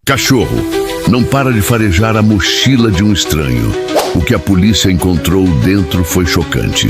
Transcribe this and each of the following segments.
Cachorro não para de farejar a mochila de um estranho. O que a polícia encontrou dentro foi chocante.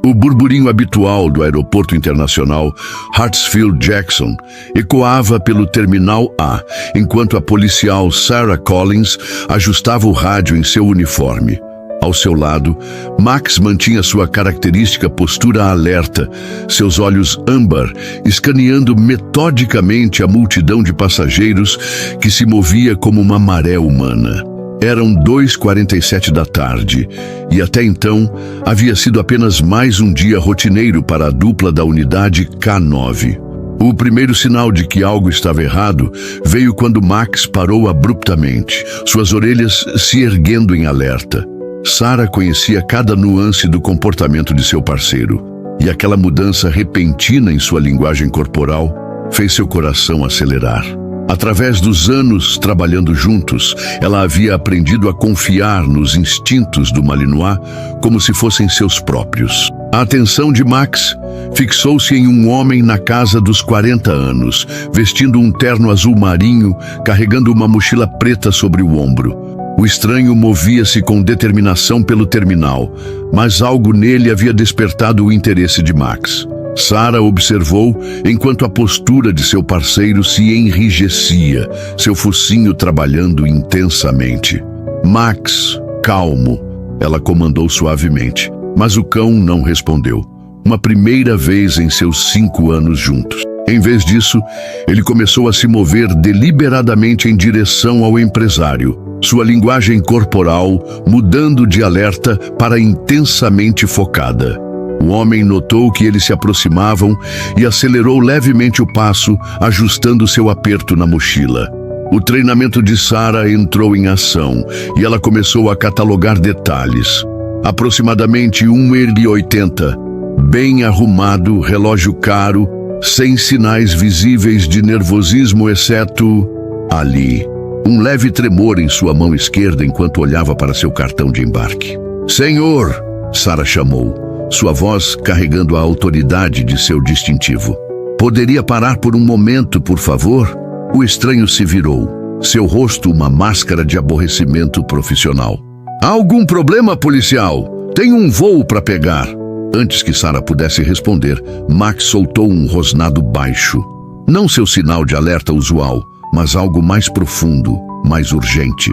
O burburinho habitual do aeroporto internacional Hartsfield-Jackson ecoava pelo Terminal A, enquanto a policial Sarah Collins ajustava o rádio em seu uniforme. Ao seu lado, Max mantinha sua característica postura alerta, seus olhos âmbar escaneando metodicamente a multidão de passageiros que se movia como uma maré humana. Eram 2h47 da tarde e até então havia sido apenas mais um dia rotineiro para a dupla da unidade K9. O primeiro sinal de que algo estava errado veio quando Max parou abruptamente, suas orelhas se erguendo em alerta. Sarah conhecia cada nuance do comportamento de seu parceiro, e aquela mudança repentina em sua linguagem corporal fez seu coração acelerar. Através dos anos trabalhando juntos, ela havia aprendido a confiar nos instintos do Malinois como se fossem seus próprios. A atenção de Max fixou-se em um homem na casa dos 40 anos, vestindo um terno azul marinho, carregando uma mochila preta sobre o ombro. O estranho movia-se com determinação pelo terminal, mas algo nele havia despertado o interesse de Max. Sarah observou enquanto a postura de seu parceiro se enrijecia, seu focinho trabalhando intensamente. Max, calmo, ela comandou suavemente, mas o cão não respondeu. Uma primeira vez em seus 5 anos juntos. Em vez disso, ele começou a se mover deliberadamente em direção ao empresário, sua linguagem corporal mudando de alerta para intensamente focada. O homem notou que eles se aproximavam e acelerou levemente o passo, ajustando seu aperto na mochila. O treinamento de Sarah entrou em ação e ela começou a catalogar detalhes. Aproximadamente 1h80, bem arrumado, relógio caro, sem sinais visíveis de nervosismo, exceto ali. Um leve tremor em sua mão esquerda enquanto olhava para seu cartão de embarque. "Senhor!" Sarah chamou, sua voz carregando a autoridade de seu distintivo. "Poderia parar por um momento, por favor?" O estranho se virou, seu rosto uma máscara de aborrecimento profissional. "Há algum problema, policial? Tenho um voo para pegar." Antes que Sarah pudesse responder, Max soltou um rosnado baixo. Não seu sinal de alerta usual, mas algo mais profundo, mais urgente.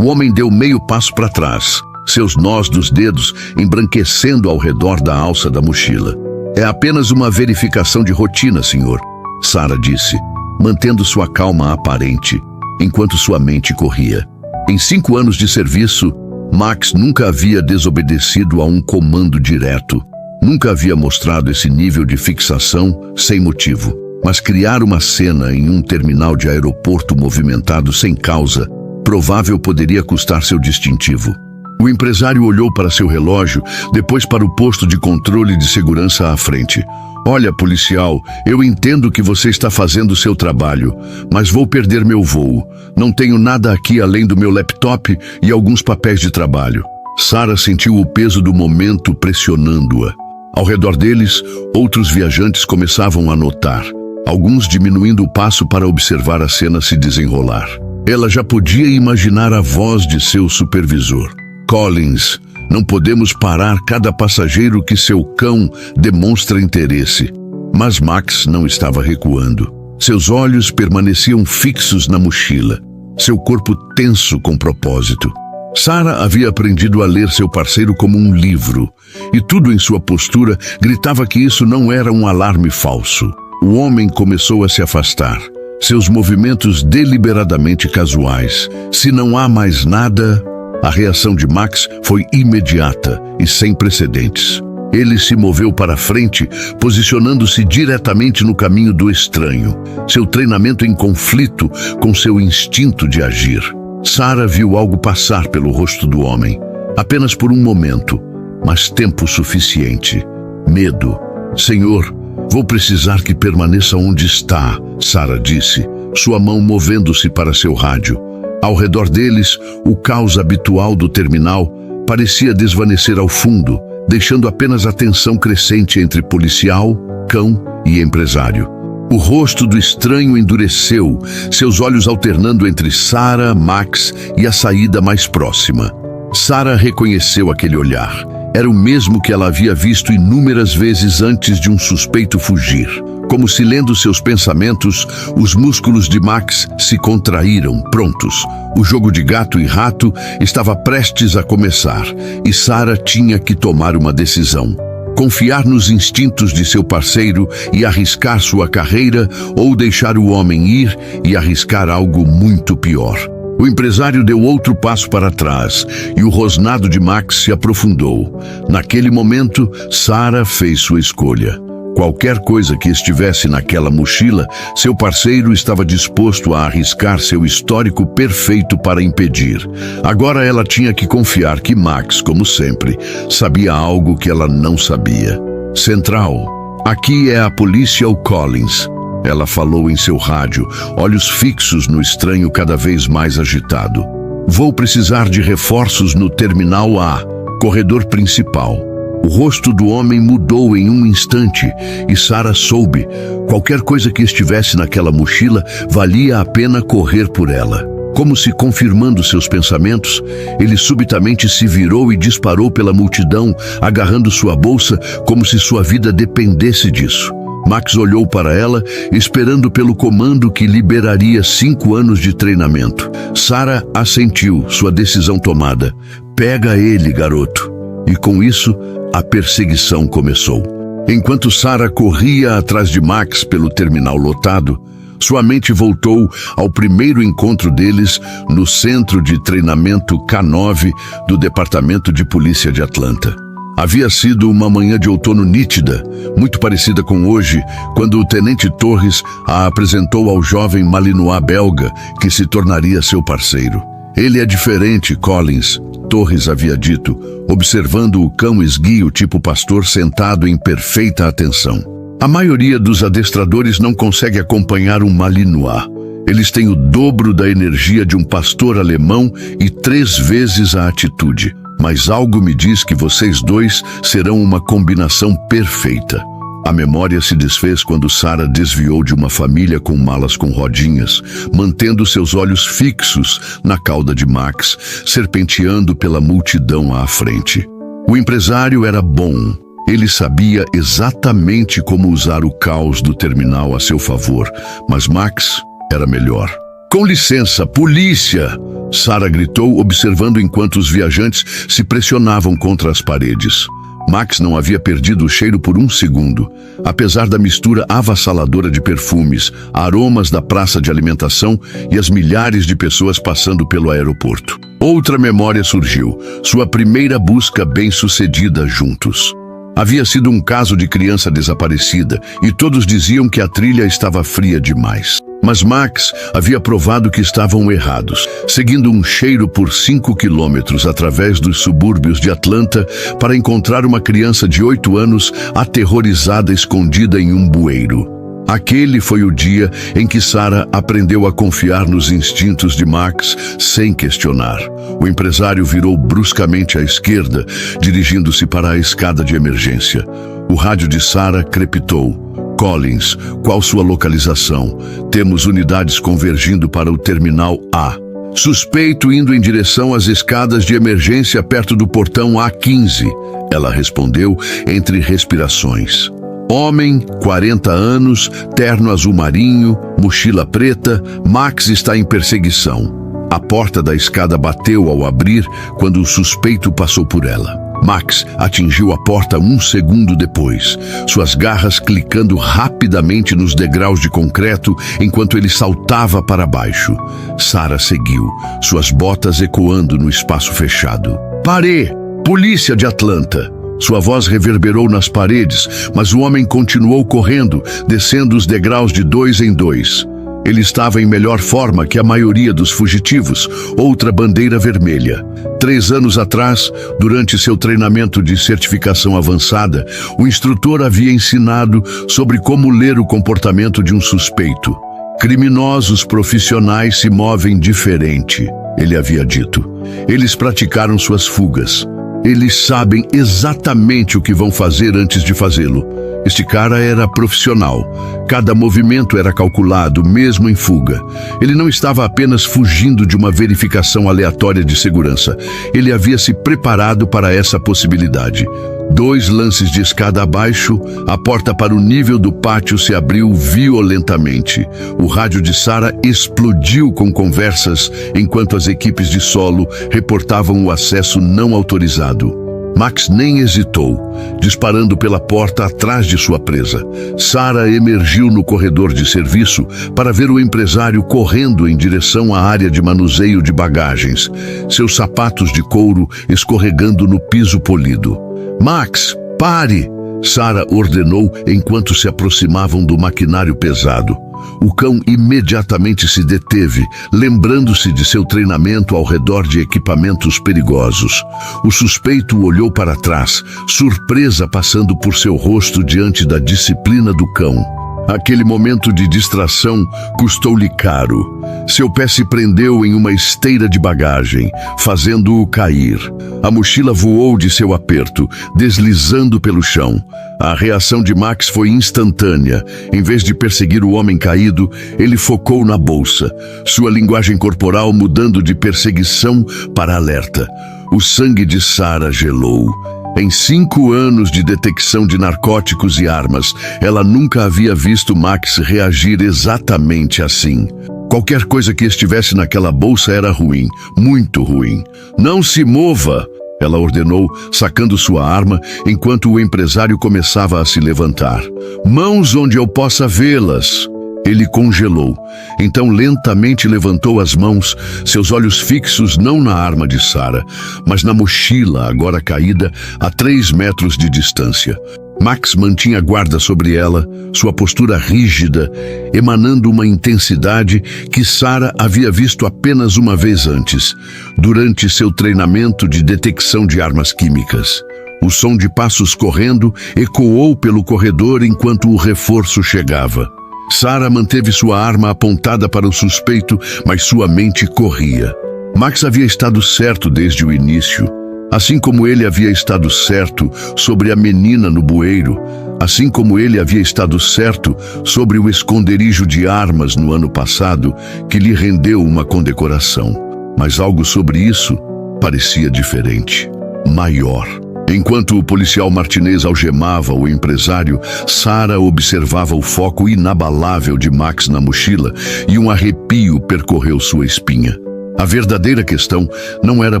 O homem deu meio passo para trás, seus nós dos dedos embranquecendo ao redor da alça da mochila. "É apenas uma verificação de rotina, senhor," Sarah disse, mantendo sua calma aparente, enquanto sua mente corria. Em 5 anos de serviço, Max nunca havia desobedecido a um comando direto. Nunca havia mostrado esse nível de fixação sem motivo. Mas criar uma cena em um terminal de aeroporto movimentado sem causa, provável poderia custar seu distintivo. O empresário olhou para seu relógio, depois para o posto de controle de segurança à frente. "Olha, policial, eu entendo que você está fazendo o seu trabalho, mas vou perder meu voo. Não tenho nada aqui além do meu laptop e alguns papéis de trabalho." Sarah sentiu o peso do momento pressionando-a. Ao redor deles, outros viajantes começavam a notar, alguns diminuindo o passo para observar a cena se desenrolar. Ela já podia imaginar a voz de seu supervisor. "Collins, não podemos parar cada passageiro que seu cão demonstra interesse." Mas Max não estava recuando. Seus olhos permaneciam fixos na mochila, seu corpo tenso com propósito. Sarah havia aprendido a ler seu parceiro como um livro, e tudo em sua postura gritava que isso não era um alarme falso. O homem começou a se afastar, seus movimentos deliberadamente casuais. Se não há mais nada... A reação de Max foi imediata e sem precedentes. Ele se moveu para frente, posicionando-se diretamente no caminho do estranho, seu treinamento em conflito com seu instinto de agir. Sarah viu algo passar pelo rosto do homem, apenas por um momento, mas tempo suficiente. Medo. "Senhor, vou precisar que permaneça onde está", Sarah disse, sua mão movendo-se para seu rádio. Ao redor deles, o caos habitual do terminal parecia desvanecer ao fundo, deixando apenas a tensão crescente entre policial, cão e empresário. O rosto do estranho endureceu, seus olhos alternando entre Sarah, Max e a saída mais próxima. Sarah reconheceu aquele olhar. Era o mesmo que ela havia visto inúmeras vezes antes de um suspeito fugir. Como se lendo seus pensamentos, os músculos de Max se contraíram, prontos. O jogo de gato e rato estava prestes a começar, e Sarah tinha que tomar uma decisão. Confiar nos instintos de seu parceiro e arriscar sua carreira, ou deixar o homem ir e arriscar algo muito pior. O empresário deu outro passo para trás e o rosnado de Max se aprofundou. Naquele momento, Sarah fez sua escolha. Qualquer coisa que estivesse naquela mochila, seu parceiro estava disposto a arriscar seu histórico perfeito para impedir. Agora ela tinha que confiar que Max, como sempre, sabia algo que ela não sabia. Central. Aqui é a polícia ou Collins. Ela falou em seu rádio, olhos fixos no estranho cada vez mais agitado. Vou precisar de reforços no terminal A, corredor principal. O rosto do homem mudou em um instante e Sarah soube. Qualquer coisa que estivesse naquela mochila valia a pena correr por ela. Como se confirmando seus pensamentos, ele subitamente se virou e disparou pela multidão, agarrando sua bolsa como se sua vida dependesse disso. Max olhou para ela, esperando pelo comando que liberaria 5 anos de treinamento. Sarah assentiu, sua decisão tomada. Pega ele, garoto. E com isso, a perseguição começou. Enquanto Sarah corria atrás de Max pelo terminal lotado, sua mente voltou ao primeiro encontro deles no Centro de Treinamento K9 do Departamento de Polícia de Atlanta. Havia sido uma manhã de outono nítida, muito parecida com hoje, quando o Tenente Torres a apresentou ao jovem malinois belga que se tornaria seu parceiro. Ele é diferente, Collins, Torres havia dito, observando o cão esguio tipo pastor sentado em perfeita atenção. A maioria dos adestradores não consegue acompanhar um malinois. Eles têm o dobro da energia de um pastor alemão e 3 vezes a atitude. Mas algo me diz que vocês dois serão uma combinação perfeita. A memória se desfez quando Sarah desviou de uma família com malas com rodinhas, mantendo seus olhos fixos na cauda de Max, serpenteando pela multidão à frente. O empresário era bom. Ele sabia exatamente como usar o caos do terminal a seu favor, mas Max era melhor. Com licença, polícia! Sarah gritou, observando enquanto os viajantes se pressionavam contra as paredes. Max não havia perdido o cheiro por 1 segundo. Apesar da mistura avassaladora de perfumes, aromas da praça de alimentação e as milhares de pessoas passando pelo aeroporto. Outra memória surgiu, sua primeira busca bem-sucedida juntos. Havia sido um caso de criança desaparecida e todos diziam que a trilha estava fria demais. Mas Max havia provado que estavam errados, seguindo um cheiro por 5 quilômetros através dos subúrbios de Atlanta para encontrar uma criança de 8 anos aterrorizada escondida em um bueiro. Aquele foi o dia em que Sarah aprendeu a confiar nos instintos de Max sem questionar. O empresário virou bruscamente à esquerda, dirigindo-se para a escada de emergência. O rádio de Sarah crepitou. Collins, qual sua localização? Temos unidades convergindo para o terminal A. Suspeito indo em direção às escadas de emergência perto do portão A15. Ela respondeu entre respirações. Homem, 40 anos, terno azul marinho, mochila preta, Max está em perseguição. A porta da escada bateu ao abrir quando o suspeito passou por ela. Max atingiu a porta 1 segundo depois, suas garras clicando rapidamente nos degraus de concreto enquanto ele saltava para baixo. Sarah seguiu, suas botas ecoando no espaço fechado. Pare! Polícia de Atlanta! Sua voz reverberou nas paredes, mas o homem continuou correndo, descendo os degraus de 2 em 2. Ele estava em melhor forma que a maioria dos fugitivos, outra bandeira vermelha. 3 anos atrás, durante seu treinamento de certificação avançada, o instrutor havia ensinado sobre como ler o comportamento de um suspeito. Criminosos profissionais se movem diferente, ele havia dito. Eles praticaram suas fugas. Eles sabem exatamente o que vão fazer antes de fazê-lo. Este cara era profissional. Cada movimento era calculado, mesmo em fuga. Ele não estava apenas fugindo de uma verificação aleatória de segurança. Ele havia se preparado para essa possibilidade. 2 lances de escada abaixo, a porta para o nível do pátio se abriu violentamente. O rádio de Sarah explodiu com conversas enquanto as equipes de solo reportavam o acesso não autorizado. Max nem hesitou, disparando pela porta atrás de sua presa. Sarah emergiu no corredor de serviço para ver o empresário correndo em direção à área de manuseio de bagagens, seus sapatos de couro escorregando no piso polido. "Max, pare!" Sarah ordenou enquanto se aproximavam do maquinário pesado. O cão imediatamente se deteve, lembrando-se de seu treinamento ao redor de equipamentos perigosos. O suspeito olhou para trás, surpresa passando por seu rosto diante da disciplina do cão. Aquele momento de distração custou-lhe caro. Seu pé se prendeu em uma esteira de bagagem, fazendo-o cair. A mochila voou de seu aperto, deslizando pelo chão. A reação de Max foi instantânea. Em vez de perseguir o homem caído, ele focou na bolsa, sua linguagem corporal mudando de perseguição para alerta. O sangue de Sarah gelou. Em 5 anos de detecção de narcóticos e armas, ela nunca havia visto Max reagir exatamente assim. Qualquer coisa que estivesse naquela bolsa era ruim, muito ruim. "Não se mova!" ela ordenou, sacando sua arma, enquanto o empresário começava a se levantar. "Mãos onde eu possa vê-las!" Ele congelou. Então lentamente levantou as mãos, seus olhos fixos não na arma de Sarah, mas na mochila agora caída a 3 metros de distância. Max mantinha guarda sobre ela, sua postura rígida, emanando uma intensidade que Sarah havia visto apenas uma vez antes, durante seu treinamento de detecção de armas químicas. O som de passos correndo ecoou pelo corredor enquanto o reforço chegava. Sarah manteve sua arma apontada para o suspeito, mas sua mente corria. Max havia estado certo desde o início. Assim como ele havia estado certo sobre a menina no bueiro, assim como ele havia estado certo sobre o esconderijo de armas no ano passado, que lhe rendeu uma condecoração. Mas algo sobre isso parecia diferente, maior. Enquanto o policial Martinez algemava o empresário, Sarah observava o foco inabalável de Max na mochila e um arrepio percorreu sua espinha. A verdadeira questão não era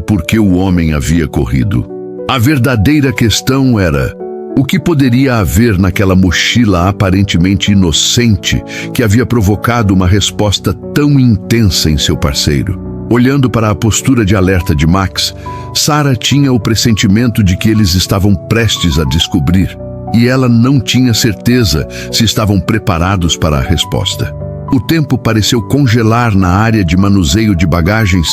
por que o homem havia corrido. A verdadeira questão era: o que poderia haver naquela mochila aparentemente inocente que havia provocado uma resposta tão intensa em seu parceiro? Olhando para a postura de alerta de Max, Sarah tinha o pressentimento de que eles estavam prestes a descobrir, e ela não tinha certeza se estavam preparados para a resposta. O tempo pareceu congelar na área de manuseio de bagagens,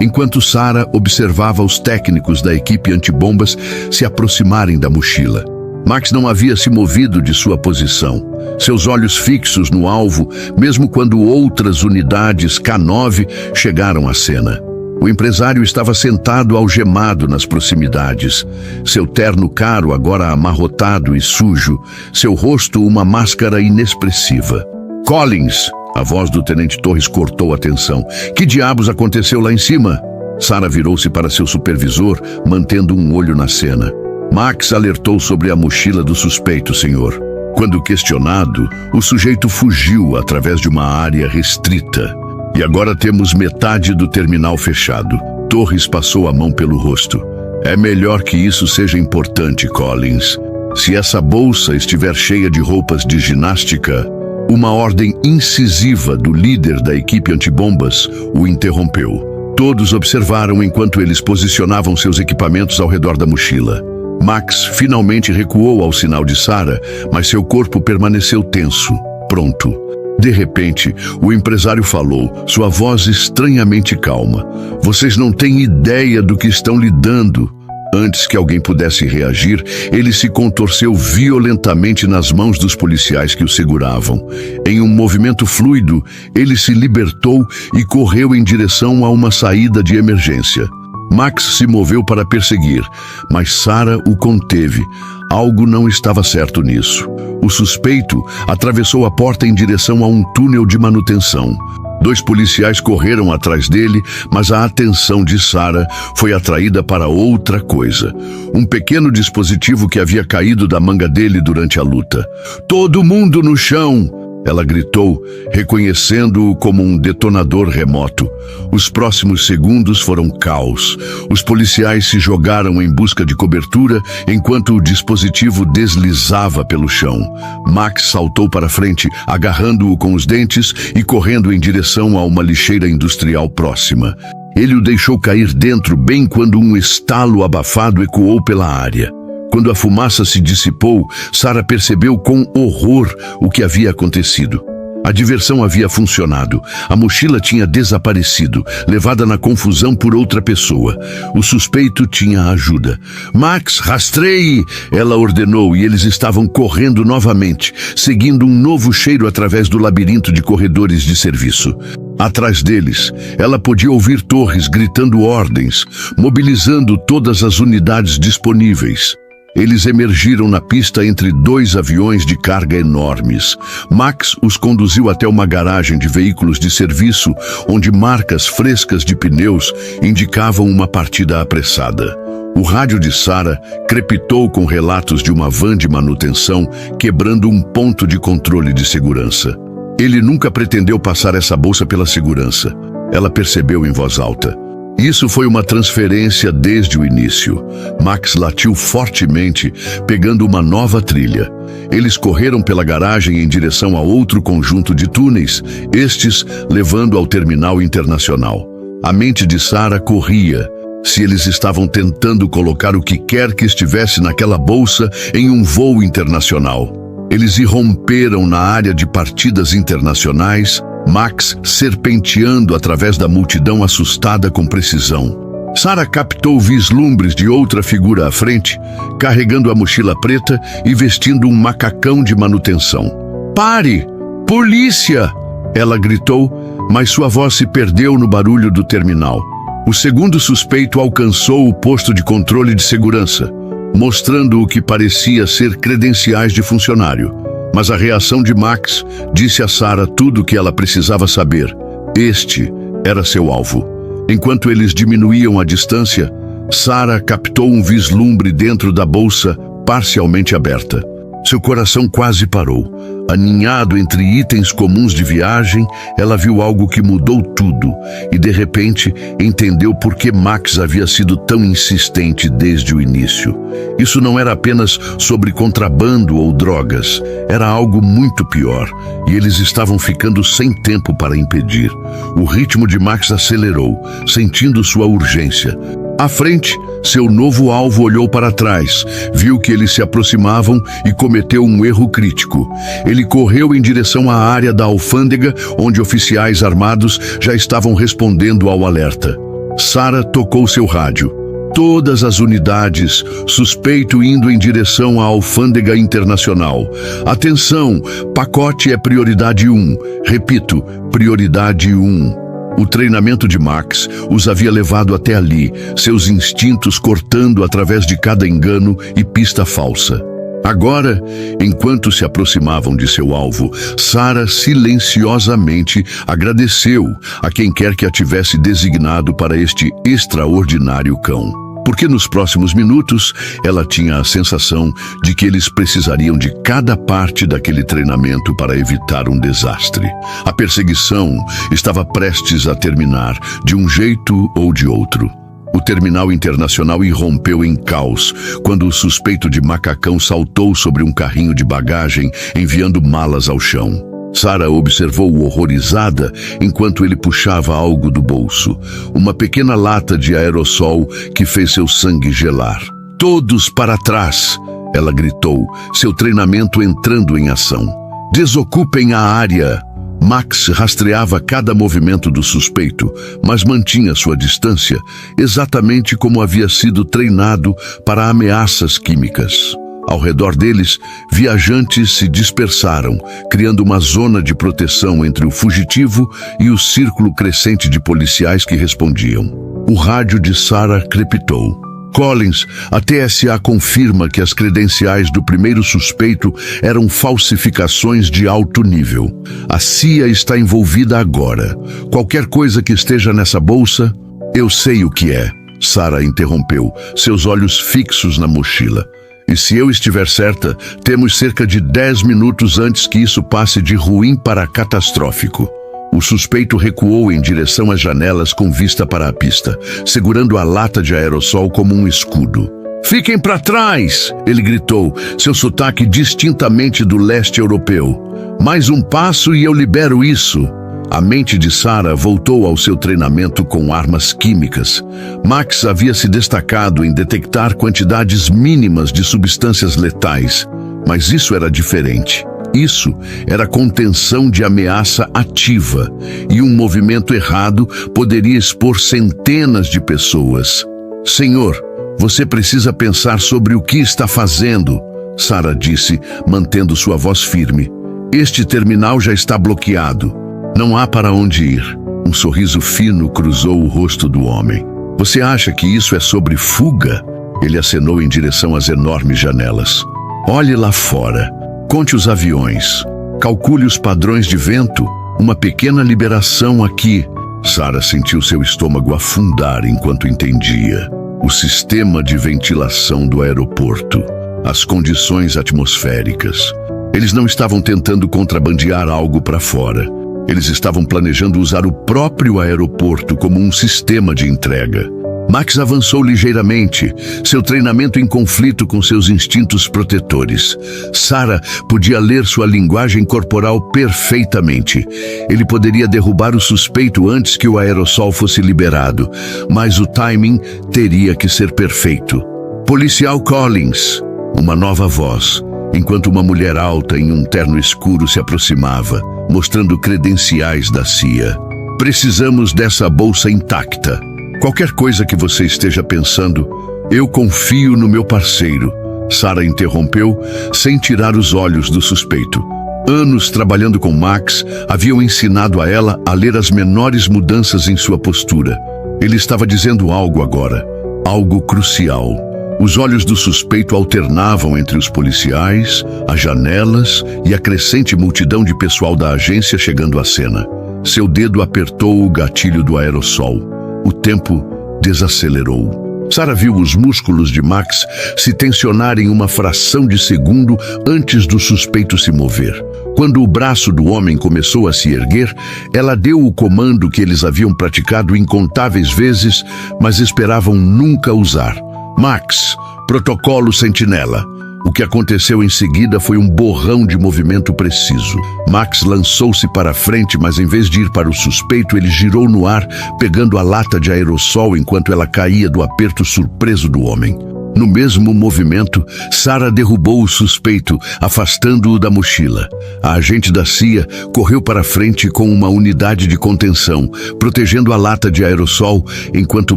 enquanto Sarah observava os técnicos da equipe antibombas se aproximarem da mochila. Max não havia se movido de sua posição, seus olhos fixos no alvo, mesmo quando outras unidades K9 chegaram à cena. O empresário estava sentado algemado nas proximidades, seu terno caro agora amarrotado e sujo, seu rosto uma máscara inexpressiva. "Collins!" A voz do tenente Torres cortou a tensão. "Que diabos aconteceu lá em cima?" Sarah virou-se para seu supervisor, mantendo um olho na cena. "Max alertou sobre a mochila do suspeito, senhor." Quando questionado, o sujeito fugiu através de uma área restrita. "E agora temos metade do terminal fechado." Torres passou a mão pelo rosto. "É melhor que isso seja importante, Collins. Se essa bolsa estiver cheia de roupas de ginástica..." Uma ordem incisiva do líder da equipe antibombas o interrompeu. Todos observaram enquanto eles posicionavam seus equipamentos ao redor da mochila. Max finalmente recuou ao sinal de Sarah, mas seu corpo permaneceu tenso, pronto. De repente, o empresário falou, sua voz estranhamente calma. "Vocês não têm ideia do que estão lidando." Antes que alguém pudesse reagir, ele se contorceu violentamente nas mãos dos policiais que o seguravam. Em um movimento fluido, ele se libertou e correu em direção a uma saída de emergência. Max se moveu para perseguir, mas Sarah o conteve, Algo não estava certo nisso. O suspeito atravessou a porta em direção a um túnel de manutenção. 2 policiais correram atrás dele, mas a atenção de Sarah foi atraída para outra coisa. Um pequeno dispositivo que havia caído da manga dele durante a luta. "Todo mundo no chão!" ela gritou, reconhecendo-o como um detonador remoto. Os próximos segundos foram caos. Os policiais se jogaram em busca de cobertura enquanto o dispositivo deslizava pelo chão. Max saltou para frente, agarrando-o com os dentes e correndo em direção a uma lixeira industrial próxima. Ele o deixou cair dentro bem quando um estalo abafado ecoou pela área. Quando a fumaça se dissipou, Sarah percebeu com horror o que havia acontecido. A diversão havia funcionado. A mochila tinha desaparecido, levada na confusão por outra pessoa. O suspeito tinha ajuda. "Max, rastreie!" ela ordenou, e eles estavam correndo novamente, seguindo um novo cheiro através do labirinto de corredores de serviço. Atrás deles, ela podia ouvir Torres gritando ordens, mobilizando todas as unidades disponíveis. Eles emergiram na pista entre 2 aviões de carga enormes. Max os conduziu até uma garagem de veículos de serviço, onde marcas frescas de pneus indicavam uma partida apressada. O rádio de Sarah crepitou com relatos de uma van de manutenção quebrando um ponto de controle de segurança. Ele nunca pretendeu passar essa bolsa pela segurança. Ela percebeu em voz alta. Isso foi uma transferência desde o início. Max latiu fortemente, pegando uma nova trilha. Eles correram pela garagem em direção a outro conjunto de túneis, estes levando ao terminal internacional. A mente de Sarah corria. Se eles estavam tentando colocar o que quer que estivesse naquela bolsa em um voo internacional. Eles irromperam na área de partidas internacionais, Max serpenteando através da multidão assustada com precisão. Sarah captou vislumbres de outra figura à frente, carregando a mochila preta e vestindo um macacão de manutenção. "Pare! Polícia!" ela gritou, mas sua voz se perdeu no barulho do terminal. O segundo suspeito alcançou o posto de controle de segurança, mostrando o que parecia ser credenciais de funcionário. Mas a reação de Max disse a Sarah tudo o que ela precisava saber. Este era seu alvo. Enquanto eles diminuíam a distância, Sarah captou um vislumbre dentro da bolsa parcialmente aberta. Seu coração quase parou. Aninhado entre itens comuns de viagem, ela viu algo que mudou tudo e, de repente, entendeu por que Max havia sido tão insistente desde o início. Isso não era apenas sobre contrabando ou drogas, era algo muito pior, e eles estavam ficando sem tempo para impedir. O ritmo de Max acelerou, sentindo sua urgência. À frente, seu novo alvo olhou para trás, viu que eles se aproximavam e cometeu um erro crítico. Ele correu em direção à área da alfândega, onde oficiais armados já estavam respondendo ao alerta. Sarah tocou seu rádio. Todas as unidades, suspeito indo em direção à alfândega internacional. Atenção, pacote é prioridade 1. Repito, prioridade 1. O treinamento de Max os havia levado até ali, seus instintos cortando através de cada engano e pista falsa. Agora, enquanto se aproximavam de seu alvo, Sarah silenciosamente agradeceu a quem quer que a tivesse designado para este extraordinário cão. Porque nos próximos minutos, ela tinha a sensação de que eles precisariam de cada parte daquele treinamento para evitar um desastre. A perseguição estava prestes a terminar, de um jeito ou de outro. O terminal internacional irrompeu em caos quando o suspeito de macacão saltou sobre um carrinho de bagagem, enviando malas ao chão. Sarah observou horrorizada enquanto ele puxava algo do bolso, uma pequena lata de aerossol que fez seu sangue gelar. "Todos para trás!" ela gritou, seu treinamento entrando em ação. "Desocupem a área!" Max rastreava cada movimento do suspeito, mas mantinha sua distância, exatamente como havia sido treinado para ameaças químicas. Ao redor deles, viajantes se dispersaram, criando uma zona de proteção entre o fugitivo e o círculo crescente de policiais que respondiam. O rádio de Sarah crepitou. Collins, a TSA confirma que as credenciais do primeiro suspeito eram falsificações de alto nível. A CIA está envolvida agora. Qualquer coisa que esteja nessa bolsa, eu sei o que é. Sarah interrompeu, seus olhos fixos na mochila. E se eu estiver certa, temos cerca de 10 minutos antes que isso passe de ruim para catastrófico. O suspeito recuou em direção às janelas com vista para a pista, segurando a lata de aerossol como um escudo. "Fiquem para trás!" ele gritou, seu sotaque distintamente do leste europeu. "Mais um passo e eu libero isso." A mente de Sarah voltou ao seu treinamento com armas químicas. Max havia se destacado em detectar quantidades mínimas de substâncias letais, mas isso era diferente. Isso era contenção de ameaça ativa, e um movimento errado poderia expor centenas de pessoas. "Senhor, você precisa pensar sobre o que está fazendo", Sarah disse, mantendo sua voz firme. "Este terminal já está bloqueado. Não há para onde ir." Um sorriso fino cruzou o rosto do homem. "Você acha que isso é sobre fuga?" Ele acenou em direção às enormes janelas. "Olhe lá fora. Conte os aviões. Calcule os padrões de vento. Uma pequena liberação aqui." Sarah sentiu seu estômago afundar enquanto entendia. O sistema de ventilação do aeroporto. As condições atmosféricas. Eles não estavam tentando contrabandear algo para fora. Eles estavam planejando usar o próprio aeroporto como um sistema de entrega. Max avançou ligeiramente, seu treinamento em conflito com seus instintos protetores. Sarah podia ler sua linguagem corporal perfeitamente. Ele poderia derrubar o suspeito antes que o aerossol fosse liberado, mas o timing teria que ser perfeito. "Policial Collins", uma nova voz, enquanto uma mulher alta em um terno escuro se aproximava, mostrando credenciais da CIA. "Precisamos dessa bolsa intacta. Qualquer coisa que você esteja pensando, eu confio no meu parceiro", Sarah interrompeu, sem tirar os olhos do suspeito. Anos trabalhando com Max haviam ensinado a ela a ler as menores mudanças em sua postura. Ele estava dizendo algo agora, algo crucial. Os olhos do suspeito alternavam entre os policiais, as janelas e a crescente multidão de pessoal da agência chegando à cena. Seu dedo apertou o gatilho do aerossol. O tempo desacelerou. Sarah viu os músculos de Max se tensionarem uma fração de segundo antes do suspeito se mover. Quando o braço do homem começou a se erguer, ela deu o comando que eles haviam praticado incontáveis vezes, mas esperavam nunca usar. "Max, protocolo Sentinela." O que aconteceu em seguida foi um borrão de movimento preciso. Max lançou-se para frente, mas em vez de ir para o suspeito, ele girou no ar, pegando a lata de aerossol enquanto ela caía do aperto surpreso do homem. No mesmo movimento, Sarah derrubou o suspeito, afastando-o da mochila. A agente da CIA correu para frente com uma unidade de contenção, protegendo a lata de aerossol, enquanto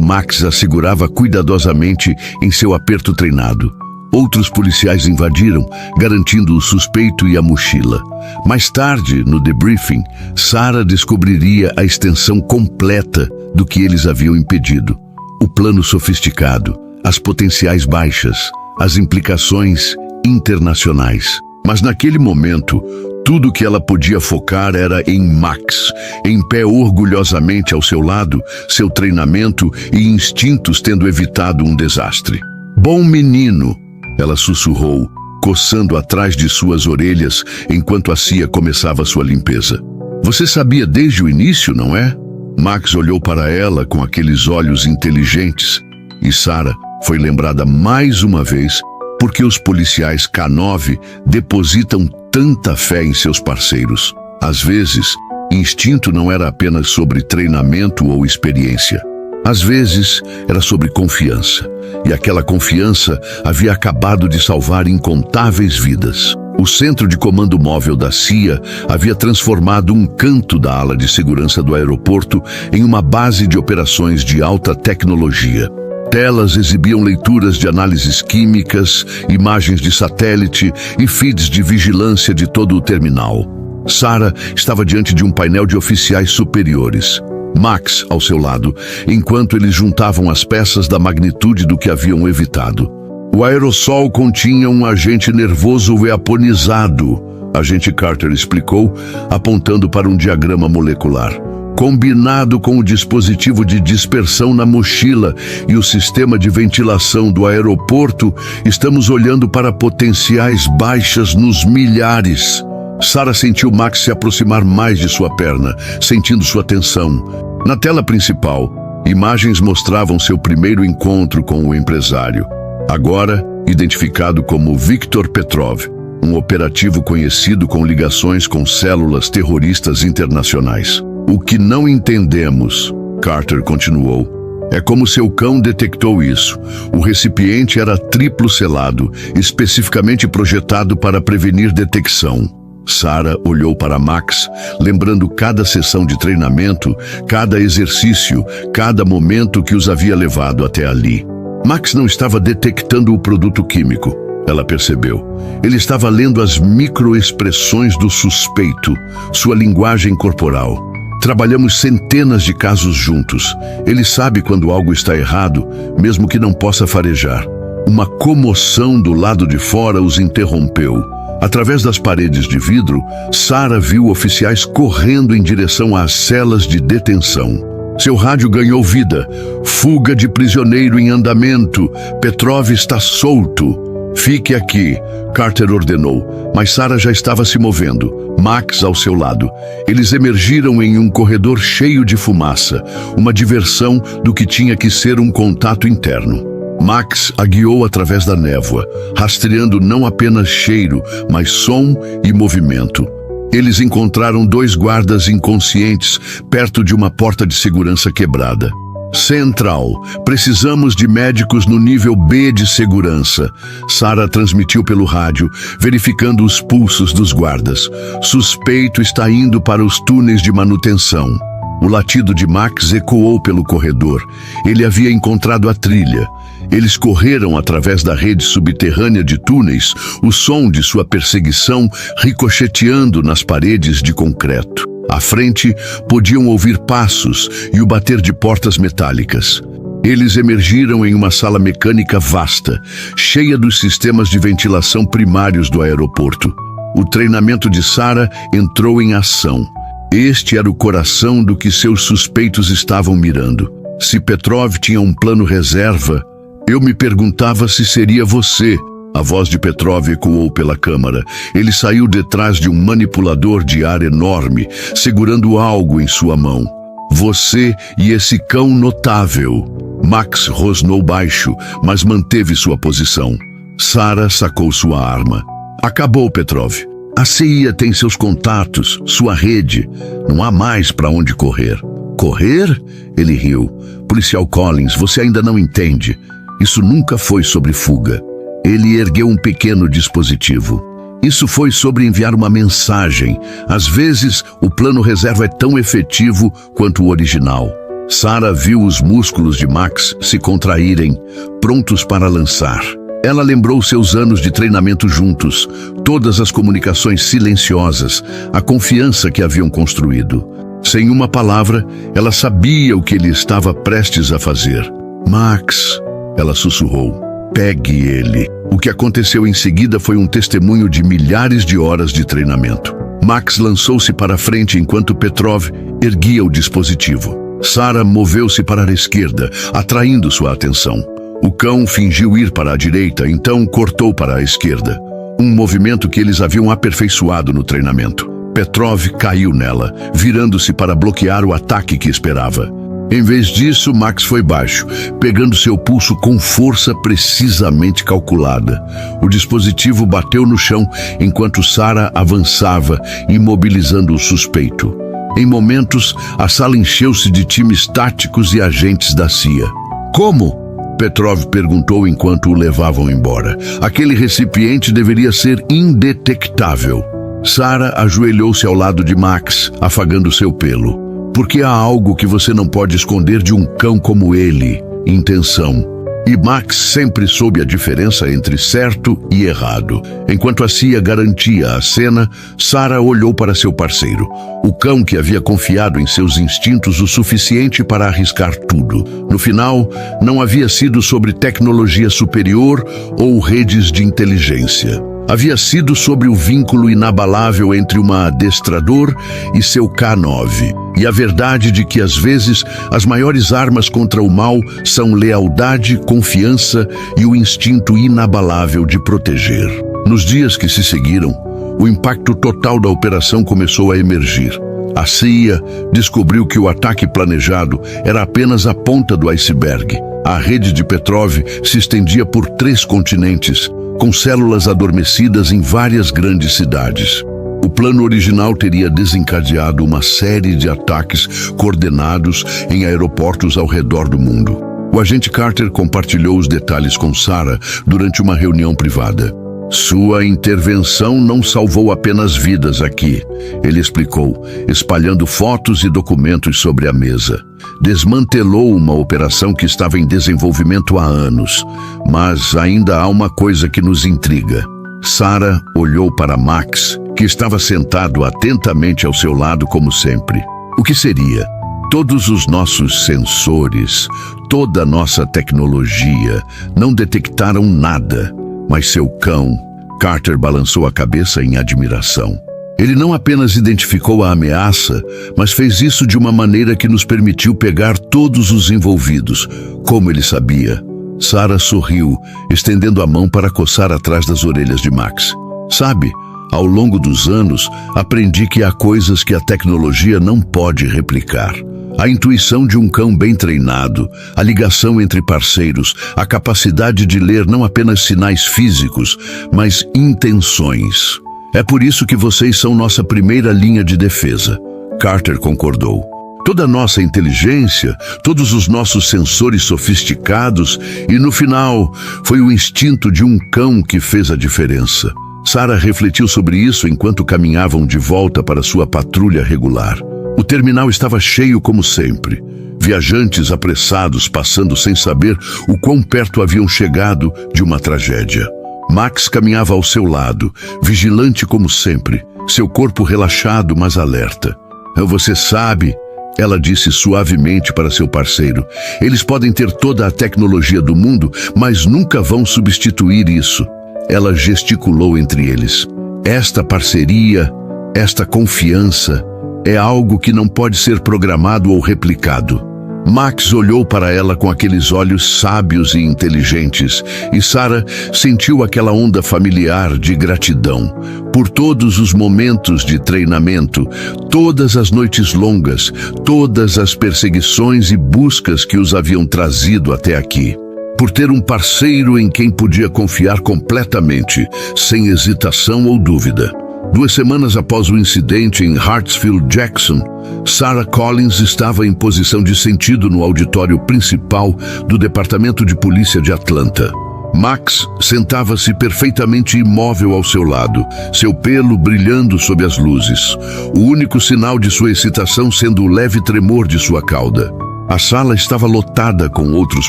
Max a segurava cuidadosamente em seu aperto treinado. Outros policiais invadiram, garantindo o suspeito e a mochila. Mais tarde, no debriefing, Sarah descobriria a extensão completa do que eles haviam impedido. O plano sofisticado, as potenciais baixas, as implicações internacionais. Mas naquele momento, tudo que ela podia focar era em Max, em pé orgulhosamente ao seu lado, seu treinamento e instintos tendo evitado um desastre. "Bom menino", ela sussurrou, coçando atrás de suas orelhas enquanto a CIA começava sua limpeza. "Você sabia desde o início, não é?" Max olhou para ela com aqueles olhos inteligentes, e Sarah foi lembrada mais uma vez porque os policiais K9 depositam tanta fé em seus parceiros. Às vezes, instinto não era apenas sobre treinamento ou experiência. Às vezes, era sobre confiança. E aquela confiança havia acabado de salvar incontáveis vidas. O Centro de Comando Móvel da CIA havia transformado um canto da ala de segurança do aeroporto em uma base de operações de alta tecnologia. Telas exibiam leituras de análises químicas, imagens de satélite e feeds de vigilância de todo o terminal. Sarah estava diante de um painel de oficiais superiores. Max ao seu lado, enquanto eles juntavam as peças da magnitude do que haviam evitado. O aerossol continha um agente nervoso veaponizado, agente Carter explicou, apontando para um diagrama molecular. Combinado com o dispositivo de dispersão na mochila e o sistema de ventilação do aeroporto, estamos olhando para potenciais baixas nos milhares. Sarah sentiu Max se aproximar mais de sua perna, sentindo sua tensão. Na tela principal, imagens mostravam seu primeiro encontro com o empresário. Agora, identificado como Viktor Petrov, um operativo conhecido com ligações com células terroristas internacionais. O que não entendemos, Carter continuou, é como seu cão detectou isso. O recipiente era triplo selado, especificamente projetado para prevenir detecção. Sarah olhou para Max, lembrando cada sessão de treinamento, cada exercício, cada momento que os havia levado até ali. Max não estava detectando o produto químico, ela percebeu. Ele estava lendo as microexpressões do suspeito, sua linguagem corporal. Trabalhamos centenas de casos juntos. Ele sabe quando algo está errado, mesmo que não possa farejar. Uma comoção do lado de fora os interrompeu. Através das paredes de vidro, Sarah viu oficiais correndo em direção às celas de detenção. Seu rádio ganhou vida. Fuga de prisioneiro em andamento. Petrov está solto. Fique aqui, Carter ordenou, mas Sarah já estava se movendo, Max ao seu lado. Eles emergiram em um corredor cheio de fumaça, uma diversão do que tinha que ser um contato interno. Max a guiou através da névoa, rastreando não apenas cheiro, mas som e movimento. Eles encontraram 2 guardas inconscientes perto de uma porta de segurança quebrada. Central, precisamos de médicos no nível B de segurança. Sarah transmitiu pelo rádio, verificando os pulsos dos guardas. Suspeito está indo para os túneis de manutenção. O latido de Max ecoou pelo corredor. Ele havia encontrado a trilha. Eles correram através da rede subterrânea de túneis, o som de sua perseguição ricocheteando nas paredes de concreto. À frente, podiam ouvir passos e o bater de portas metálicas. Eles emergiram em uma sala mecânica vasta, cheia dos sistemas de ventilação primários do aeroporto. O treinamento de Sarah entrou em ação. Este era o coração do que seus suspeitos estavam mirando. Se Petrov tinha um plano reserva, eu me perguntava se seria você. A voz de Petrov ecoou pela câmara. Ele saiu detrás de um manipulador de ar enorme, segurando algo em sua mão. Você e esse cão notável. Max rosnou baixo, mas manteve sua posição. Sarah sacou sua arma. Acabou, Petrov. A CIA tem seus contatos, sua rede. Não há mais para onde correr. Correr? Ele riu. Policial Collins, você ainda não entende. Isso nunca foi sobre fuga. Ele ergueu um pequeno dispositivo. Isso foi sobre enviar uma mensagem. Às vezes, o plano reserva é tão efetivo quanto o original. Sarah viu os músculos de Max se contraírem, prontos para lançar. Ela lembrou seus anos de treinamento juntos, todas as comunicações silenciosas, a confiança que haviam construído. Sem uma palavra, ela sabia o que ele estava prestes a fazer. Max, ela sussurrou. Pegue ele. O que aconteceu em seguida foi um testemunho de milhares de horas de treinamento. Max lançou-se para a frente enquanto Petrov erguia o dispositivo. Sarah moveu-se para a esquerda, atraindo sua atenção. O cão fingiu ir para a direita, então cortou para a esquerda. Um movimento que eles haviam aperfeiçoado no treinamento. Petrov caiu nela, virando-se para bloquear o ataque que esperava. Em vez disso, Max foi baixo, pegando seu pulso com força precisamente calculada. O dispositivo bateu no chão enquanto Sarah avançava, imobilizando o suspeito. Em momentos, a sala encheu-se de times táticos e agentes da CIA. Como? Petrov perguntou enquanto o levavam embora. Aquele recipiente deveria ser indetectável. Sarah ajoelhou-se ao lado de Max, afagando seu pelo. Porque há algo que você não pode esconder de um cão como ele. Intenção. E Max sempre soube a diferença entre certo e errado. Enquanto a CIA garantia a cena, Sarah olhou para seu parceiro, o cão que havia confiado em seus instintos o suficiente para arriscar tudo. No final, não havia sido sobre tecnologia superior ou redes de inteligência. Havia sido sobre o vínculo inabalável entre uma adestrador e seu K9, e a verdade de que, às vezes, as maiores armas contra o mal são lealdade, confiança e o instinto inabalável de proteger. Nos dias que se seguiram, o impacto total da operação começou a emergir. A CIA descobriu que o ataque planejado era apenas a ponta do iceberg. A rede de Petrov se estendia por 3 continentes, com células adormecidas em várias grandes cidades. O plano original teria desencadeado uma série de ataques coordenados em aeroportos ao redor do mundo. O agente Carter compartilhou os detalhes com Sarah durante uma reunião privada. Sua intervenção não salvou apenas vidas aqui, ele explicou, espalhando fotos e documentos sobre a mesa. Desmantelou uma operação que estava em desenvolvimento há anos, mas ainda há uma coisa que nos intriga. Sarah olhou para Max, que estava sentado atentamente ao seu lado como sempre. O que seria? Todos os nossos sensores, toda a nossa tecnologia não detectaram nada. Mas seu cão, Carter balançou a cabeça em admiração. Ele não apenas identificou a ameaça, mas fez isso de uma maneira que nos permitiu pegar todos os envolvidos, como ele sabia. Sarah sorriu, estendendo a mão para coçar atrás das orelhas de Max. Sabe, ao longo dos anos, aprendi que há coisas que a tecnologia não pode replicar. A intuição de um cão bem treinado, a ligação entre parceiros, a capacidade de ler não apenas sinais físicos, mas intenções. É por isso que vocês são nossa primeira linha de defesa. Carter concordou. Toda a nossa inteligência, todos os nossos sensores sofisticados e, no final, foi o instinto de um cão que fez a diferença. Sarah refletiu sobre isso enquanto caminhavam de volta para sua patrulha regular. O terminal estava cheio como sempre. Viajantes apressados passando sem saber o quão perto haviam chegado de uma tragédia. Max caminhava ao seu lado, vigilante como sempre, seu corpo relaxado, mas alerta. Você sabe, ela disse suavemente para seu parceiro, eles podem ter toda a tecnologia do mundo, mas nunca vão substituir isso. Ela gesticulou entre eles. Esta parceria, esta confiança, é algo que não pode ser programado ou replicado. Max olhou para ela com aqueles olhos sábios e inteligentes, e Sarah sentiu aquela onda familiar de gratidão por todos os momentos de treinamento, todas as noites longas, todas as perseguições e buscas que os haviam trazido até aqui. Por ter um parceiro em quem podia confiar completamente, sem hesitação ou dúvida. 2 semanas após o incidente em Hartsfield Jackson, Sarah Collins estava em posição de sentido no auditório principal do Departamento de Polícia de Atlanta. Max sentava-se perfeitamente imóvel ao seu lado, seu pelo brilhando sob as luzes, o único sinal de sua excitação sendo o leve tremor de sua cauda. A sala estava lotada com outros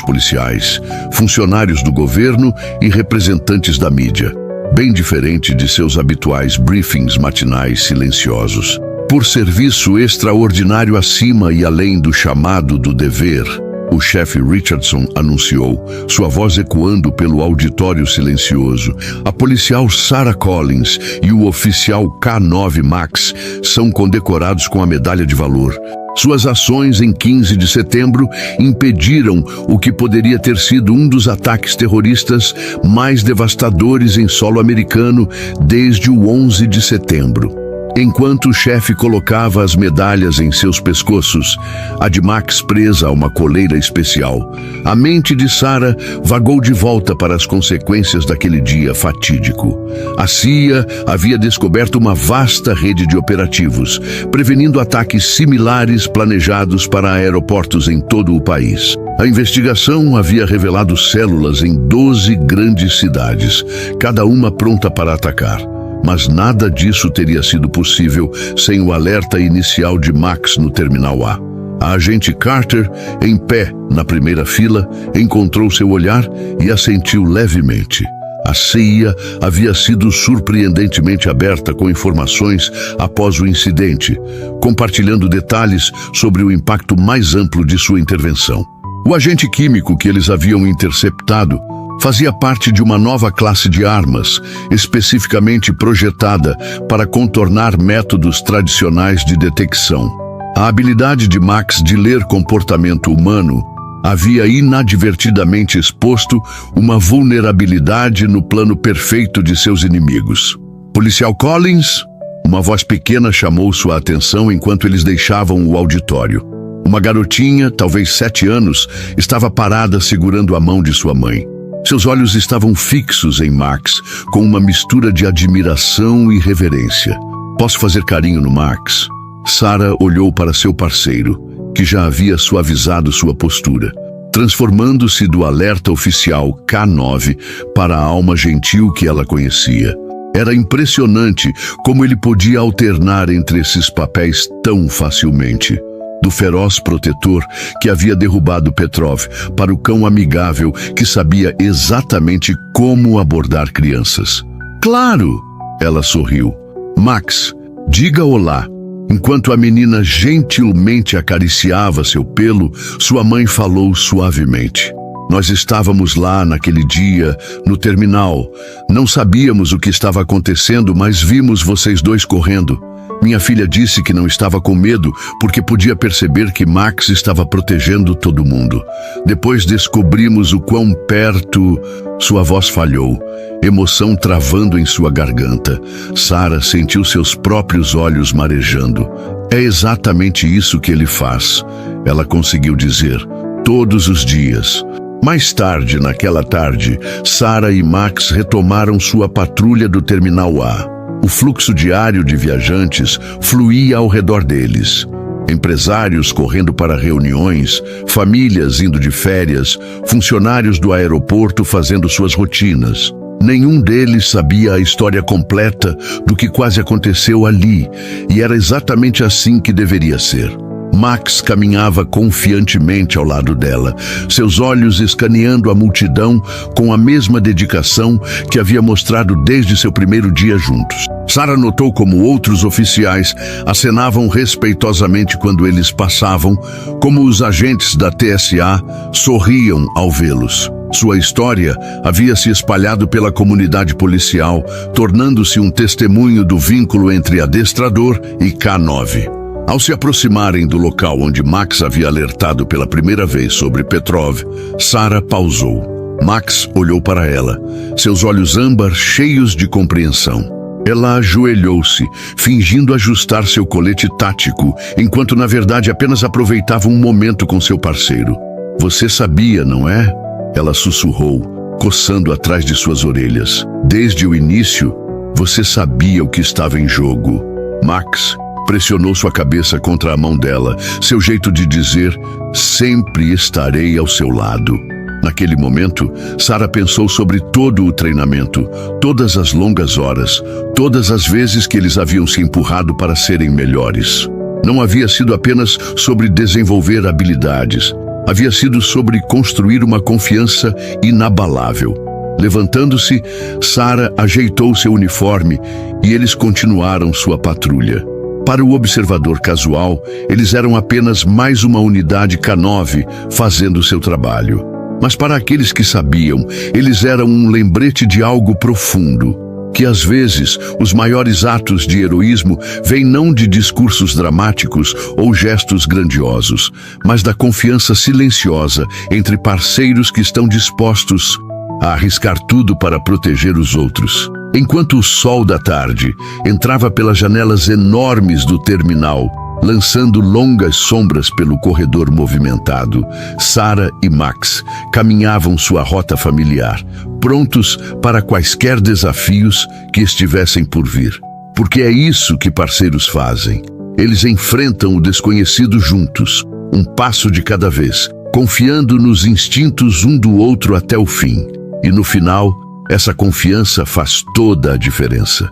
policiais, funcionários do governo e representantes da mídia. Bem diferente de seus habituais briefings matinais silenciosos. Por serviço extraordinário acima e além do chamado do dever, o chefe Richardson anunciou, sua voz ecoando pelo auditório silencioso, a policial Sarah Collins e o oficial K9 Max são condecorados com a medalha de valor. Suas ações em 15 de setembro impediram o que poderia ter sido um dos ataques terroristas mais devastadores em solo americano desde o 11 de setembro. Enquanto o chefe colocava as medalhas em seus pescoços, a de Max presa a uma coleira especial, a mente de Sarah vagou de volta para as consequências daquele dia fatídico. A CIA havia descoberto uma vasta rede de operativos, prevenindo ataques similares planejados para aeroportos em todo o país. A investigação havia revelado células em 12 grandes cidades, cada uma pronta para atacar. Mas nada disso teria sido possível sem o alerta inicial de Max no Terminal A. A agente Carter, em pé na primeira fila, encontrou seu olhar e assentiu levemente. A CIA havia sido surpreendentemente aberta com informações após o incidente, compartilhando detalhes sobre o impacto mais amplo de sua intervenção. O agente químico que eles haviam interceptado fazia parte de uma nova classe de armas, especificamente projetada para contornar métodos tradicionais de detecção. A habilidade de Max de ler comportamento humano havia inadvertidamente exposto uma vulnerabilidade no plano perfeito de seus inimigos. Policial Collins, uma voz pequena chamou sua atenção enquanto eles deixavam o auditório. Uma garotinha, talvez 7 anos, estava parada segurando a mão de sua mãe. Seus olhos estavam fixos em Max, com uma mistura de admiração e reverência. Posso fazer carinho no Max? Sarah olhou para seu parceiro, que já havia suavizado sua postura, transformando-se do alerta oficial K9 para a alma gentil que ela conhecia. Era impressionante como ele podia alternar entre esses papéis tão facilmente. Do feroz protetor que havia derrubado Petrov para o cão amigável que sabia exatamente como abordar crianças. Claro! Ela sorriu. Max, diga olá. Enquanto a menina gentilmente acariciava seu pelo, sua mãe falou suavemente. Nós estávamos lá naquele dia, no terminal. Não sabíamos o que estava acontecendo, mas vimos vocês dois correndo. Minha filha disse que não estava com medo porque podia perceber que Max estava protegendo todo mundo. Depois descobrimos o quão perto... Sua voz falhou, emoção travando em sua garganta. Sarah sentiu seus próprios olhos marejando. É exatamente isso que ele faz, ela conseguiu dizer, todos os dias. Mais tarde, naquela tarde, Sarah e Max retomaram sua patrulha do Terminal A. O fluxo diário de viajantes fluía ao redor deles. Empresários correndo para reuniões, famílias indo de férias, funcionários do aeroporto fazendo suas rotinas. Nenhum deles sabia a história completa do que quase aconteceu ali, e era exatamente assim que deveria ser. Max caminhava confiantemente ao lado dela, seus olhos escaneando a multidão com a mesma dedicação que havia mostrado desde seu primeiro dia juntos. Sarah notou como outros oficiais acenavam respeitosamente quando eles passavam, como os agentes da TSA sorriam ao vê-los. Sua história havia se espalhado pela comunidade policial, tornando-se um testemunho do vínculo entre adestrador e K9. Ao se aproximarem do local onde Max havia alertado pela primeira vez sobre Petrov, Sarah pausou. Max olhou para ela, seus olhos âmbar cheios de compreensão. Ela ajoelhou-se, fingindo ajustar seu colete tático, enquanto na verdade apenas aproveitava um momento com seu parceiro. Você sabia, não é? Ela sussurrou, coçando atrás de suas orelhas. Desde o início, você sabia o que estava em jogo. Max pressionou sua cabeça contra a mão dela, seu jeito de dizer, sempre estarei ao seu lado. Naquele momento, Sarah pensou sobre todo o treinamento, todas as longas horas, todas as vezes que eles haviam se empurrado para serem melhores. Não havia sido apenas sobre desenvolver habilidades, havia sido sobre construir uma confiança inabalável. Levantando-se, Sarah ajeitou seu uniforme e eles continuaram sua patrulha. Para o observador casual, eles eram apenas mais uma unidade K9 fazendo seu trabalho. Mas para aqueles que sabiam, eles eram um lembrete de algo profundo, que às vezes os maiores atos de heroísmo vêm não de discursos dramáticos ou gestos grandiosos, mas da confiança silenciosa entre parceiros que estão dispostos a arriscar tudo para proteger os outros. Enquanto o sol da tarde entrava pelas janelas enormes do terminal, lançando longas sombras pelo corredor movimentado, Sarah e Max caminhavam sua rota familiar, prontos para quaisquer desafios que estivessem por vir. Porque é isso que parceiros fazem. Eles enfrentam o desconhecido juntos, um passo de cada vez, confiando nos instintos um do outro até o fim. E no final, essa confiança faz toda a diferença.